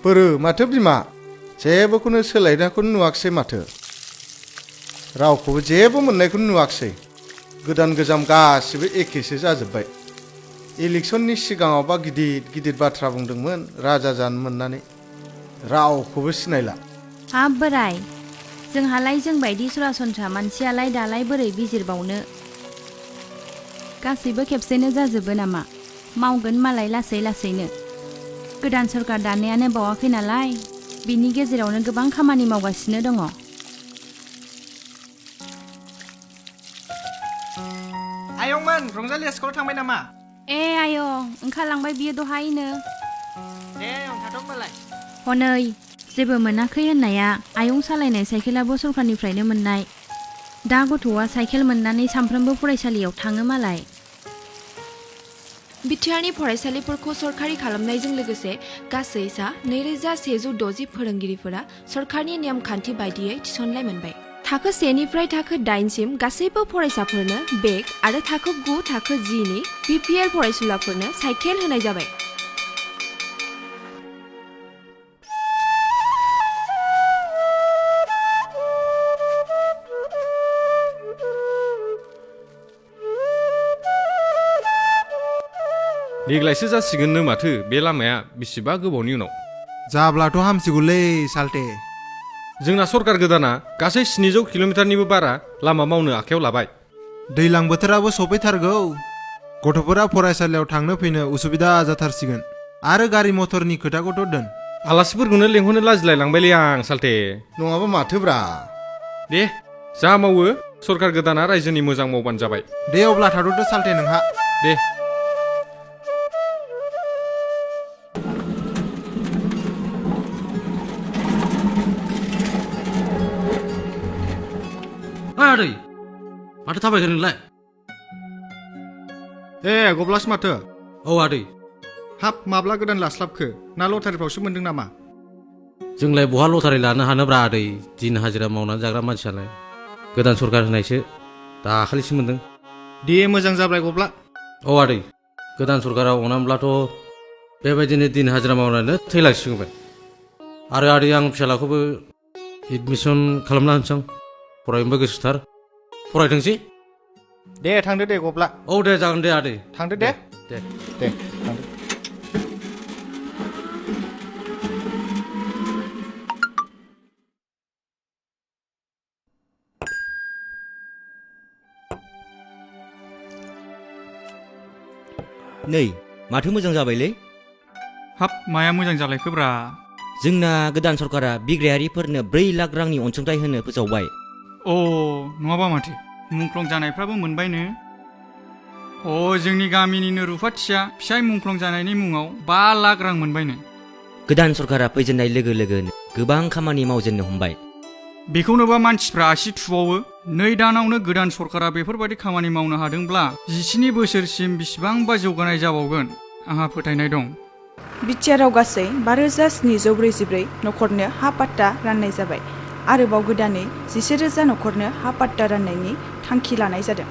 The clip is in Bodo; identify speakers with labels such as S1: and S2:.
S1: बोरो माथो बिमा जेबोखौनो सोलायनायखौनो नुवाखिसै माथो रावखौबो जेबो मोननायखौनो नुवाखिसै गोदान गोजाम गासिबो एखेसो जाजोब्बाय इलेक्सननि सिगाङावबा गिदिर गिदिर बाथ्रा बुंदोंमोन राजा जानो मोननानै रावखौबो सिनायला
S2: हाब बोराय जोंहालाय जों बायदि सरासनस्रा मानसियालाय दालाय बोरै बिजिरबावनो गासैबो खेबसेनो जाजोबो नामा मावगोन मालाय लासै लासैनो गोदान सरकार दानायानो बावाखै नालाय बिनि गेजेरावनो गोबां खामानि मावगासिनो दङ
S3: आयंमोन रंजालिया स्कुलाव थांबाय नामा
S2: ए आयं ओंखारलांबाय बियो दहायनो
S3: दे थाथ'बालाय
S2: हनै जेबो मोनाखै होननाया आयं सालायनाय साइकेलाबो सरकारनिफ्रायनो मोननाय दा गथ'आ साइकेल मोननानै सानफ्रोमबो फरायसालियाव थाङो मालाय
S4: बिटिआरनि फरायसालिफोरखौ सरकारि खालामनायजों लोगोसे गासै सा 2160 फोरोंगिरिफोरा सरकारनि नेमखान्थि बायदियै थिसननाय मोनबाय थाखो 1 निफ्राय थाखो 8 सिम गासैबो फरायसाफोरनो बेग आरो थाखो 9 थाखो 10 नि बिपिएल फरायसुलाफोरनो साइकेल होनाय जाबाय
S5: देग्लायसो जासिगोननो माथो बे लामाया बेसेबा गोबावनि उनाव
S6: जाब्लाथ' हामसिगौलै सालथे
S5: जोंना सरकार गोदाना गासै 700 किल'मिटारनिबो बारा लामा मावनो आखायाव लाबाय
S6: दैलां बोथोराबो सफैथारगौ गथ'फोरा फरायसालियाव थांनो फैनो उसुबिदा जाथारसिगोन आरो गारि मथरनि खोथाखौथ' दोन
S5: आलासिफोरखौनो लेंहरनो लाजिलाय लांबायलै आं सालथे
S1: नङाबा माथोब्रा
S5: दे जा मावो सरकार गोदाना रायजोनि मोजां मावबानो जाबाय
S6: दे अब्ला थाथ'दो सालथे नोंहा
S5: दे
S7: आदै माथो थाबायखो नोंलाय
S3: ए गब्लासो माथो
S7: औ आदै
S3: हाब माब्ला गोदान लास्लाबखो ना लटारिफ्रावसो मोनदों नामा
S7: जोंलाय बहा लटारि लानो हानोब्रा आदै दिन हाजिरा मावनानै जाग्रा मानसियालाय गोदान सरकार होनायसो दाखालिसो मोनदों
S3: दे मोजां जाबाय गब्ला
S7: औ आदै गोदान सरकारा अनामब्लाथ' बेबायदिनो दिन हाजिरा मावनानै थैलांसिगौमोन आरो आदै आं फिसालाखौबो एडमिसन खालामना होनोसै फरायनोबो गोसोथार फरायथोंसै
S3: दे थांदो दे गब्ला
S7: औ दे जागोन दे आदै
S3: थांदो दे
S7: दे
S3: दे थांदो
S8: नै माथो मोजां जाबायलै
S9: हाब माया मोजां जालायखोब्रा
S8: जोंना गोदान सरकारा बिग्रायारिफोरनो 4 लाख रांनि अनसुंथाइ होनो फोसावबाय
S9: अ नङाबा माथो मुंख्लं जानायफ्राबो मोनबायनो अ जोंनि गामिनिनो रुफाथिया फिसाय मुंख्लं जानायनि मुङाव 5 लाख रां मोनबायनो
S8: गोदान सरकारा फैजेननाय लोगो लोगोनो गोबां खामानि मावजेननो हमबाय
S9: बेखौनोबा मानसिफ्रा आसि थुबावो 2 दानावनो गोदान सरकारा बेफोरबायदि खामानि मावनो हादोंब्ला 17 बोसोरसिम बिसिबांबा जौगानाय जाबावगोन आंहा फोथायनाय दं
S10: बिटिआरआव गासै 5744 न'खरनो हा पाट्टा राननाय जाबाय आरोबाव गोदानै 11,000 न'खरनो हा पाट्टा राननायनि थांखि लानाय जादों